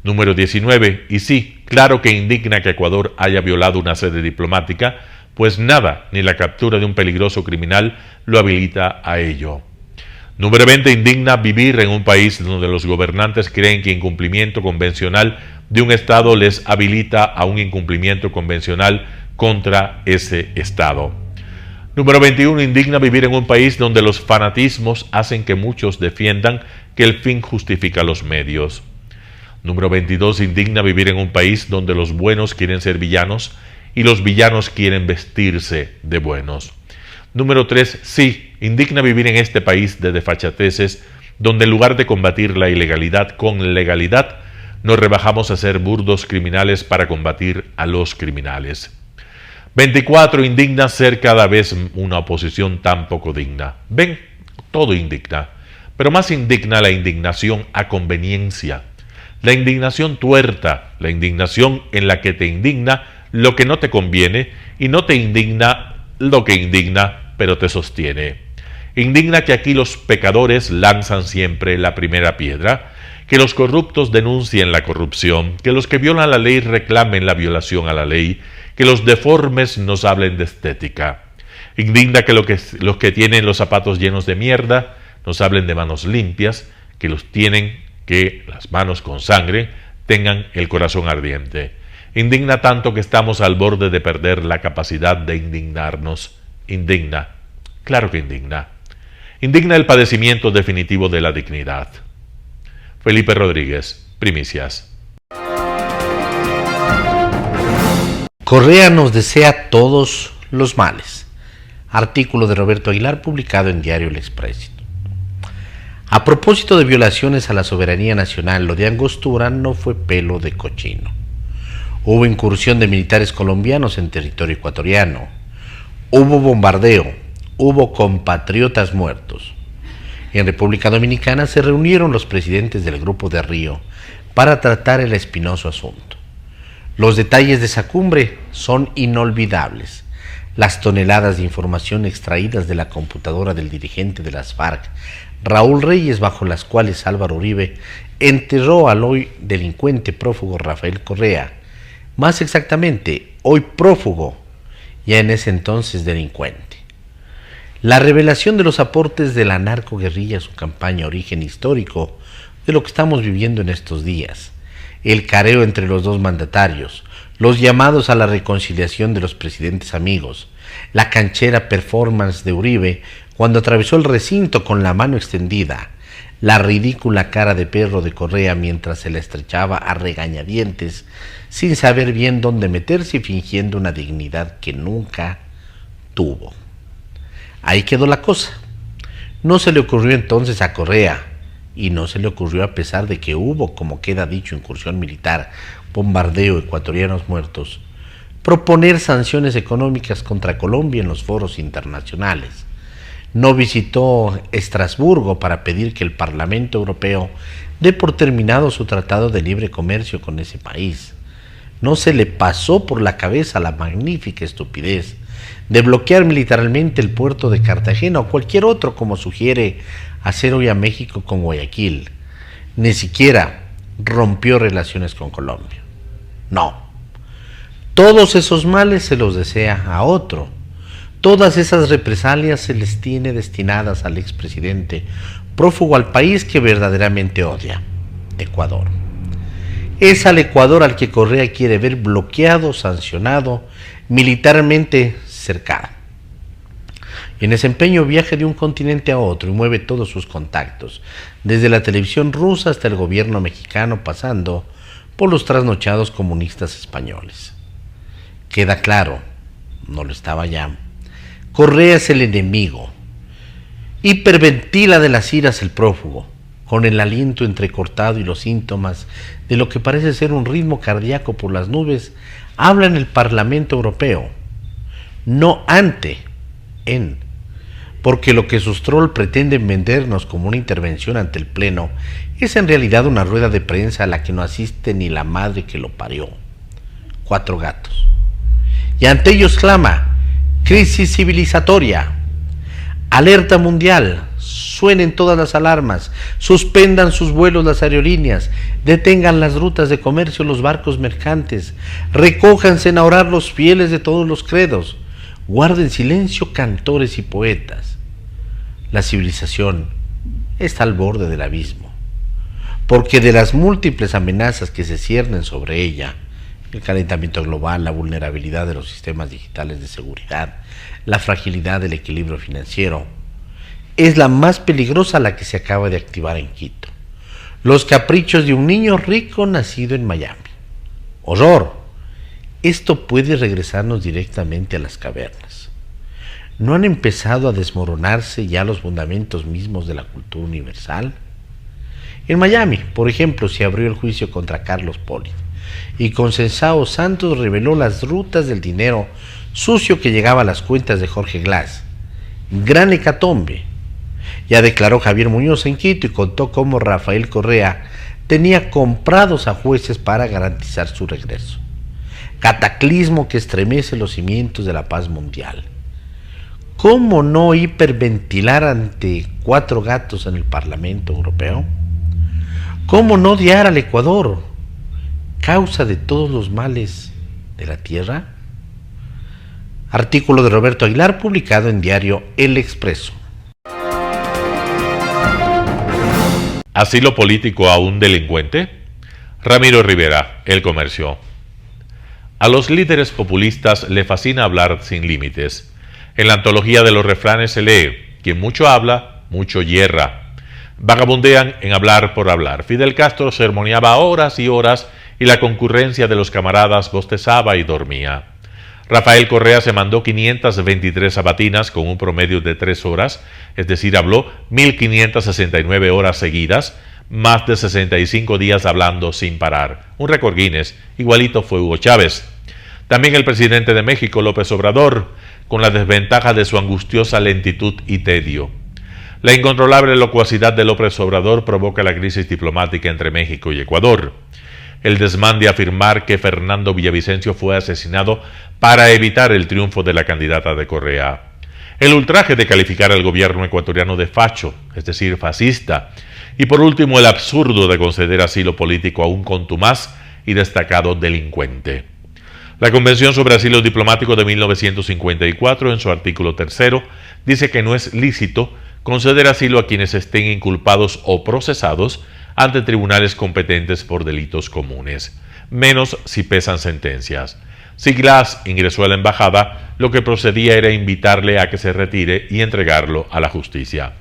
E: Número 19. Y sí, claro que indigna que Ecuador haya violado una sede diplomática, pues nada, ni la captura de un peligroso criminal lo habilita a ello. Número 20. Indigna vivir en un país donde los gobernantes creen que incumplimiento convencional de un Estado les habilita a un incumplimiento convencional contra ese Estado. Número 21. Indigna vivir en un país donde los fanatismos hacen que muchos defiendan que el fin justifica los medios. Número 22. Indigna vivir en un país donde los buenos quieren ser villanos y los villanos quieren vestirse de buenos. Número 3. Sí, indigna vivir en este país de desfachateces donde en lugar de combatir la ilegalidad con legalidad, nos rebajamos a ser burdos criminales para combatir a los criminales. 24. Indigna ser cada vez una oposición tan poco digna. Ven, todo indigna, pero más indigna la indignación a conveniencia, la indignación tuerta, la indignación en la que te indigna lo que no te conviene y no te indigna lo que indigna, pero te sostiene. Indigna que aquí los pecadores lanzan siempre la primera piedra, que los corruptos denuncien la corrupción, que los que violan la ley reclamen la violación a la ley, que los deformes nos hablen de estética. Indigna que los que tienen los zapatos llenos de mierda nos hablen de manos limpias, que las manos con sangre tengan el corazón ardiente. Indigna tanto que estamos al borde de perder la capacidad de indignarnos. Indigna, claro que indigna. Indigna el padecimiento definitivo de la dignidad. Felipe Rodríguez, Primicias.
F: Correa nos desea todos los males. Artículo de Roberto Aguilar publicado en Diario El Expreso. A propósito de violaciones a la soberanía nacional, lo de Angostura no fue pelo de cochino. Hubo incursión de militares colombianos en territorio ecuatoriano. Hubo bombardeo. Hubo compatriotas muertos. En República Dominicana se reunieron los presidentes del Grupo de Río para tratar el espinoso asunto. Los detalles de esa cumbre son inolvidables. Las toneladas de información extraídas de la computadora del dirigente de las FARC, Raúl Reyes, bajo las cuales Álvaro Uribe enterró al hoy delincuente prófugo Rafael Correa, más exactamente, hoy prófugo, ya en ese entonces delincuente. La revelación de los aportes de la narcoguerrilla a su campaña origen histórico de lo que estamos viviendo en estos días, el careo entre los dos mandatarios, los llamados a la reconciliación de los presidentes amigos, la canchera performance de Uribe cuando atravesó el recinto con la mano extendida, la ridícula cara de perro de Correa mientras se la estrechaba a regañadientes, sin saber bien dónde meterse y fingiendo una dignidad que nunca tuvo. Ahí quedó la cosa. No se le ocurrió entonces a Correa, y no se le ocurrió a pesar de que hubo, como queda dicho, incursión militar, bombardeo, ecuatorianos muertos, proponer sanciones económicas contra Colombia en los foros internacionales. No visitó Estrasburgo para pedir que el Parlamento Europeo dé por terminado su tratado de libre comercio con ese país. No se le pasó por la cabeza la magnífica estupidez de bloquear militarmente el puerto de Cartagena o cualquier otro, como sugiere hacer hoy a México con Guayaquil. Ni siquiera rompió relaciones con Colombia. No. Todos esos males se los desea a otro. Todas esas represalias se les tiene destinadas al expresidente, prófugo al país que verdaderamente odia, Ecuador. Es al Ecuador al que Correa quiere ver bloqueado, sancionado, militarmente cercado. Y en ese empeño viaja de un continente a otro y mueve todos sus contactos, desde la televisión rusa hasta el gobierno mexicano, pasando por los trasnochados comunistas españoles. Queda claro, no lo estaba ya, Correa es el enemigo. Hiperventila de las iras el prófugo, con el aliento entrecortado y los síntomas de lo que parece ser un ritmo cardíaco por las nubes, habla en el Parlamento Europeo. No ante, en, porque lo que sus trolls pretenden vendernos como una intervención ante el Pleno es en realidad una rueda de prensa a la que no asiste ni la madre que lo parió. 4 gatos. Y ante ellos clama: crisis civilizatoria, alerta mundial, suenen todas las alarmas, suspendan sus vuelos las aerolíneas, detengan las rutas de comercio los barcos mercantes, recójanse a orar los fieles de todos los credos, guarden silencio cantores y poetas. La civilización está al borde del abismo, porque de las múltiples amenazas que se ciernen sobre ella, el calentamiento global, la vulnerabilidad de los sistemas digitales de seguridad, la fragilidad del equilibrio financiero, es la más peligrosa la que se acaba de activar en Quito: los caprichos de un niño rico nacido en Miami. ¡Horror! Esto puede regresarnos directamente a las cavernas. ¿No han empezado a desmoronarse ya los fundamentos mismos de la cultura universal? En Miami, por ejemplo, se abrió el juicio contra Carlos Poli, y Conceição Santos reveló las rutas del dinero sucio que llegaba a las cuentas de Jorge Glass. Gran hecatombe. Ya declaró Javier Muñoz en Quito y contó cómo Rafael Correa tenía comprados a jueces para garantizar su regreso. Cataclismo que estremece los cimientos de la paz mundial. ¿Cómo no hiperventilar ante 4 gatos en el Parlamento Europeo? ¿Cómo no odiar al Ecuador, causa de todos los males de la tierra? Artículo de Roberto Aguilar, publicado en diario El Expreso.
E: ¿Asilo político a un delincuente? Ramiro Rivera, El Comercio. A los líderes populistas le fascina hablar sin límites. En la antología de los refranes se lee: quien mucho habla, mucho yerra. Vagabundean en hablar por hablar. Fidel Castro sermoneaba horas y horas y la concurrencia de los camaradas bostezaba y dormía. Rafael Correa se mandó 523 sabatinas con un promedio de 3 horas, es decir, habló 1.569 horas seguidas, más de 65 días hablando sin parar. Un récord Guinness. Igualito fue Hugo Chávez. También el presidente de México, López Obrador, con la desventaja de su angustiosa lentitud y tedio. La incontrolable locuacidad de López Obrador provoca la crisis diplomática entre México y Ecuador. El desmán de afirmar que Fernando Villavicencio fue asesinado para evitar el triunfo de la candidata de Correa. El ultraje de calificar al gobierno ecuatoriano de facho, es decir, fascista. Y por último, el absurdo de conceder asilo político a un contumaz y destacado delincuente. La Convención sobre Asilo Diplomático de 1954, en su artículo 3, dice que no es lícito conceder asilo a quienes estén inculpados o procesados ante tribunales competentes por delitos comunes, menos si pesan sentencias. Si Glass ingresó a la embajada, lo que procedía era invitarle a que se retire y entregarlo a la justicia.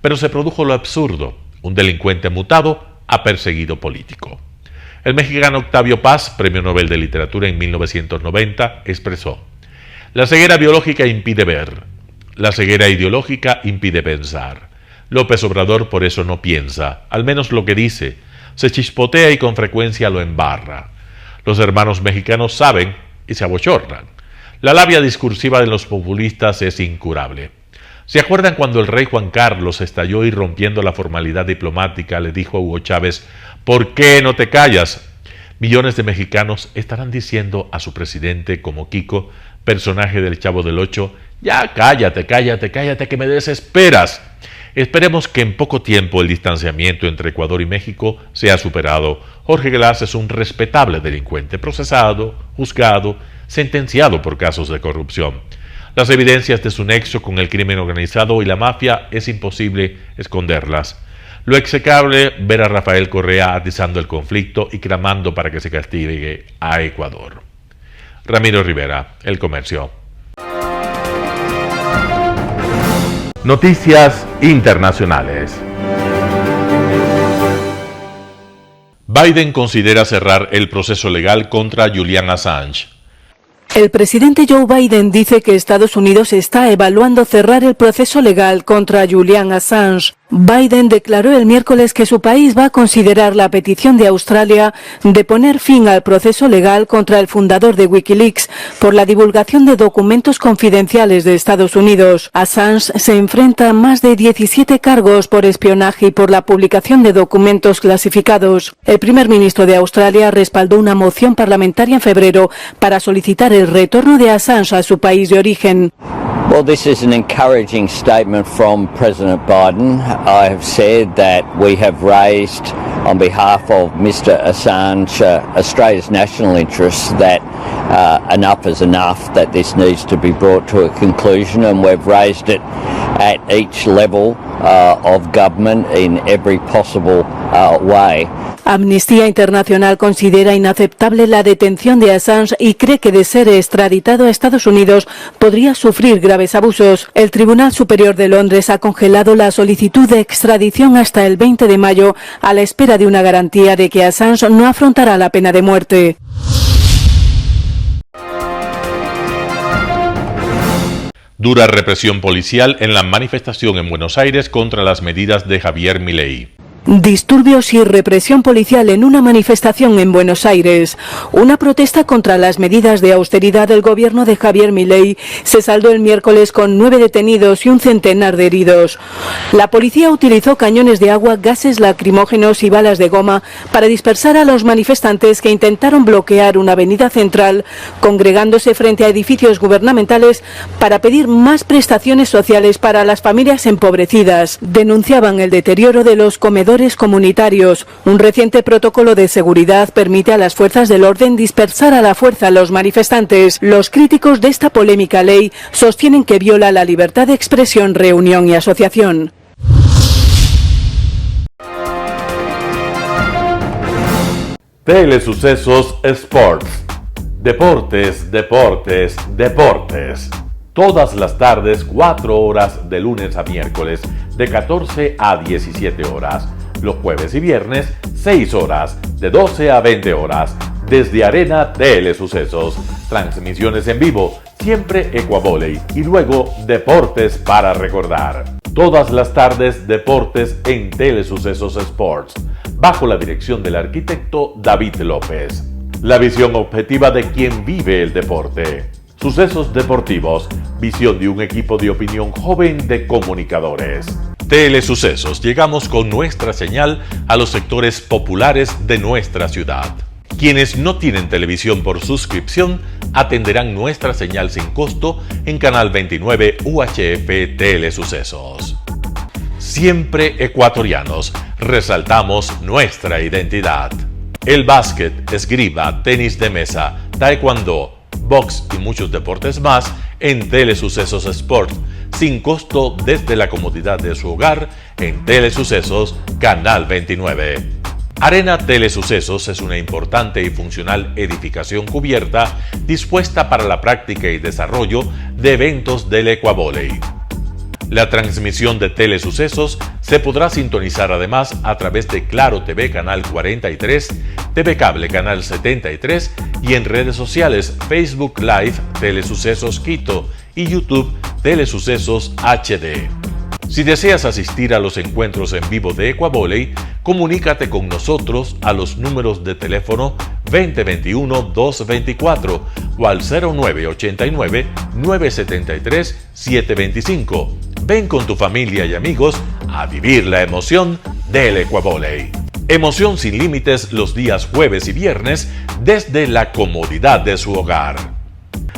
E: Pero se produjo lo absurdo: un delincuente mutado a perseguido político. El mexicano Octavio Paz, Premio Nobel de Literatura en 1990, expresó: la ceguera biológica impide ver, la ceguera ideológica impide pensar. López Obrador por eso no piensa, al menos lo que dice, se chispotea y con frecuencia lo embarra. Los hermanos mexicanos saben y se abochornan. La labia discursiva de los populistas es incurable. ¿Se acuerdan cuando el rey Juan Carlos estalló y, rompiendo la formalidad diplomática, le dijo a Hugo Chávez: ¿por qué no te callas? Millones de mexicanos estarán diciendo a su presidente, como Kiko, personaje del Chavo del Ocho: ya cállate, cállate, cállate, que me desesperas. Esperemos que en poco tiempo el distanciamiento entre Ecuador y México sea superado. Jorge Glass es un respetable delincuente, procesado, juzgado, sentenciado por casos de corrupción. Las evidencias de su nexo con el crimen organizado y la mafia es imposible esconderlas. Lo execrable ver a Rafael Correa atizando el conflicto y clamando para que se castigue a Ecuador. Ramiro Rivera, El Comercio. Noticias internacionales. Biden considera cerrar el proceso legal contra Julian Assange.
M: El presidente Joe Biden dice que Estados Unidos está evaluando cerrar el proceso legal contra Julian Assange. Biden declaró el miércoles que su país va a considerar la petición de Australia de poner fin al proceso legal contra el fundador de Wikileaks por la divulgación de documentos confidenciales de Estados Unidos. Assange se enfrenta a más de 17 cargos por espionaje y por la publicación de documentos clasificados. El primer ministro de Australia respaldó una moción parlamentaria en febrero para solicitar el retorno de Assange a su país de origen.
N: Well, this is an encouraging statement from President Biden. I have said that we have raised, on behalf of Mr. Assange, Australia's national interests, that enough is enough, that this needs to be brought to a conclusion, and we've raised it at each level of government in every possible way.
M: Amnistía Internacional considera inaceptable la detención de Assange y cree que de ser extraditado a Estados Unidos podría sufrir graves abusos. El Tribunal Superior de Londres ha congelado la solicitud de extradición hasta el 20 de mayo a la espera de una garantía de que Assange no afrontará la pena de muerte.
E: Dura represión policial en la manifestación en Buenos Aires contra las medidas de Javier Milei.
M: Disturbios y represión policial en una manifestación en Buenos Aires. Una protesta contra las medidas de austeridad del gobierno de Javier Milei se saldó el miércoles con 9 detenidos y un centenar de heridos. La policía utilizó cañones de agua, gases lacrimógenos y balas de goma para dispersar a los manifestantes que intentaron bloquear una avenida central, congregándose frente a edificios gubernamentales para pedir más prestaciones sociales para las familias empobrecidas. Denunciaban el deterioro de los comedores comunitarios. Un reciente protocolo de seguridad permite a las fuerzas del orden dispersar a la fuerza a los manifestantes. Los críticos de esta polémica ley sostienen que viola la libertad de expresión, reunión y asociación.
E: Telesucesos Sports. Deportes, deportes, deportes. Todas las tardes, 4 horas de lunes a miércoles, de 14 a 17 horas. Los jueves y viernes, 6 horas, de 12 a 20 horas, desde Arena Telesucesos. Transmisiones en vivo, siempre Ecuavoley y luego Deportes para recordar. Todas las tardes, deportes en Telesucesos Sports, bajo la dirección del arquitecto David López. La visión objetiva de quien vive el deporte. Sucesos deportivos, visión de un equipo de opinión joven de comunicadores. Telesucesos, llegamos con nuestra señal a los sectores populares de nuestra ciudad. Quienes no tienen televisión por suscripción atenderán nuestra señal sin costo en Canal 29 UHF Telesucesos. Siempre ecuatorianos, resaltamos nuestra identidad. El básquet, esgrima, tenis de mesa, taekwondo, box y muchos deportes más en Telesucesos Sport, sin costo desde la comodidad de su hogar en Telesucesos Canal 29. Arena Telesucesos es una importante y funcional edificación cubierta dispuesta para la práctica y desarrollo de eventos del Ecuavoley. La transmisión de Telesucesos se podrá sintonizar además a través de Claro TV Canal 43, TV Cable Canal 73 y en redes sociales Facebook Live Telesucesos Quito y YouTube Telesucesos HD. Si deseas asistir a los encuentros en vivo de Ecuavoley, comunícate con nosotros a los números de teléfono 2021-224 o al 0989-973-725. Ven con tu familia y amigos a vivir la emoción del Ecuavoley. Emoción sin límites los días jueves y viernes desde la comodidad de su hogar.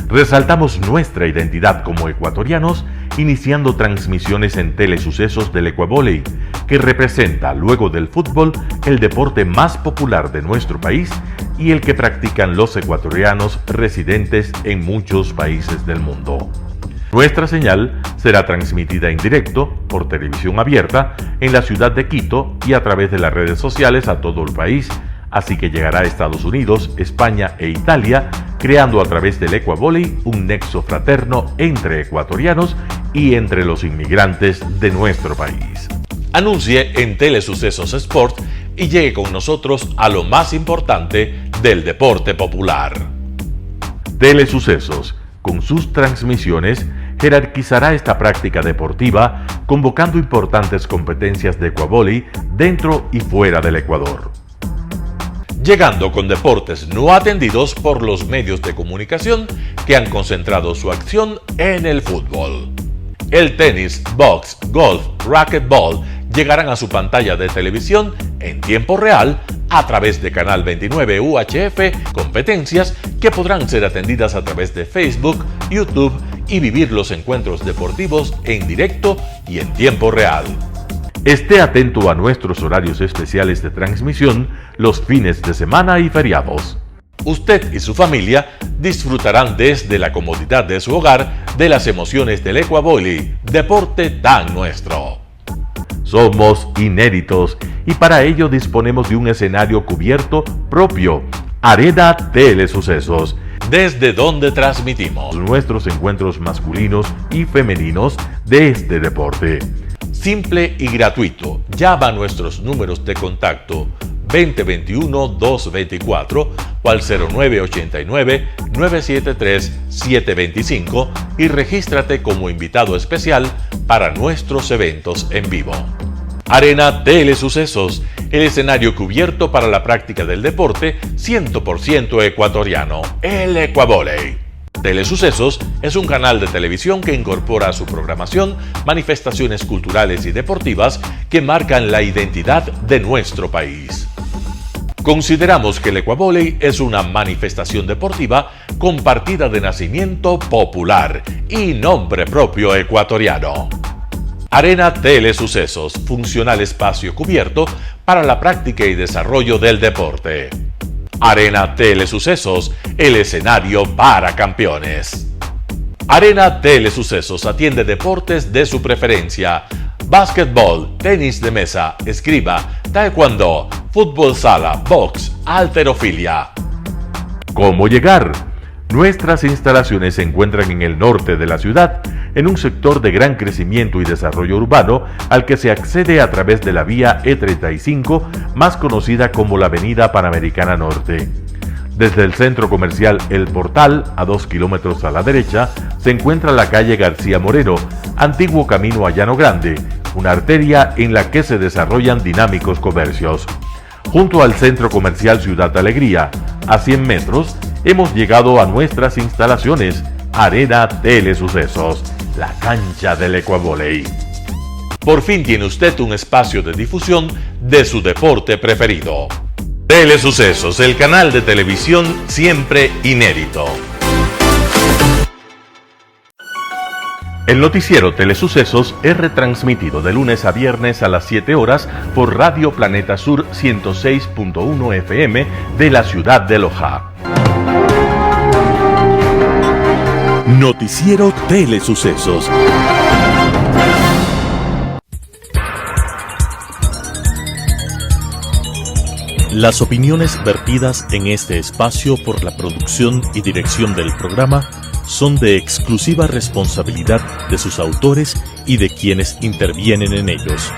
E: Resaltamos nuestra identidad como ecuatorianos iniciando transmisiones en Telesucesos del Ecuavóley, que representa, luego del fútbol, el deporte más popular de nuestro país y el que practican los ecuatorianos residentes en muchos países del mundo. Nuestra señal será transmitida en directo por televisión abierta en la ciudad de Quito y a través de las redes sociales a todo el país, así que llegará a Estados Unidos, España e Italia, creando a través del Ecuavóley un nexo fraterno entre ecuatorianos y entre los inmigrantes de nuestro país. Anuncie en Telesucesos Sport y llegue con nosotros a lo más importante del deporte popular. Telesucesos, con sus transmisiones, jerarquizará esta práctica deportiva, convocando importantes competencias de Ecuavóley dentro y fuera del Ecuador. Llegando con deportes no atendidos por los medios de comunicación que han concentrado su acción en el fútbol. El tenis, box, golf, racquetball llegarán a su pantalla de televisión en tiempo real a través de Canal 29 UHF, competencias que podrán ser atendidas a través de Facebook, YouTube y vivir los encuentros deportivos en directo y en tiempo real. Esté atento a nuestros horarios especiales de transmisión los fines de semana y feriados. Usted y su familia disfrutarán desde la comodidad de su hogar de las emociones del Ecuavóley, deporte tan nuestro. Somos inéditos y para ello disponemos de un escenario cubierto propio, Arena Telesucesos, desde donde transmitimos nuestros encuentros masculinos y femeninos de este deporte. Simple y gratuito. Llama a nuestros números de contacto 2021-224 o al 0989-973-725 y regístrate como invitado especial para nuestros eventos en vivo. Arena Telesucesos, el escenario cubierto para la práctica del deporte 100% ecuatoriano, el Ecuavóley. Telesucesos es un canal de televisión que incorpora a su programación manifestaciones culturales y deportivas que marcan la identidad de nuestro país. Consideramos que el Ecuavóley es una manifestación deportiva con partida de nacimiento popular y nombre propio ecuatoriano. Arena Telesucesos, funcional espacio cubierto para la práctica y desarrollo del deporte. Arena Telesucesos, el escenario para campeones. Arena Telesucesos atiende deportes de su preferencia: básquetbol, tenis de mesa, esgrima, taekwondo, fútbol sala, box, halterofilia. ¿Cómo llegar? Nuestras instalaciones se encuentran en el norte de la ciudad, en un sector de gran crecimiento y desarrollo urbano al que se accede a través de la vía E35, más conocida como la Avenida Panamericana Norte. Desde el centro comercial El Portal, a 2 kilómetros a la derecha, se encuentra la calle García Moreno, antiguo camino a Llano Grande, una arteria en la que se desarrollan dinámicos comercios. Junto al centro comercial Ciudad Alegría, a 100 metros, hemos llegado a nuestras instalaciones, Arena Telesucesos, la cancha del Ecuavóley. Por fin tiene usted un espacio de difusión de su deporte preferido. Telesucesos, el canal de televisión siempre inédito. El noticiero Telesucesos es retransmitido de lunes a viernes a las 7 horas por Radio Planeta Sur 106.1 FM de la ciudad de Loja.
A: Noticiero Telesucesos. Las opiniones vertidas en este espacio por la producción y dirección del programa son de exclusiva responsabilidad de sus autores y de quienes intervienen en ellos.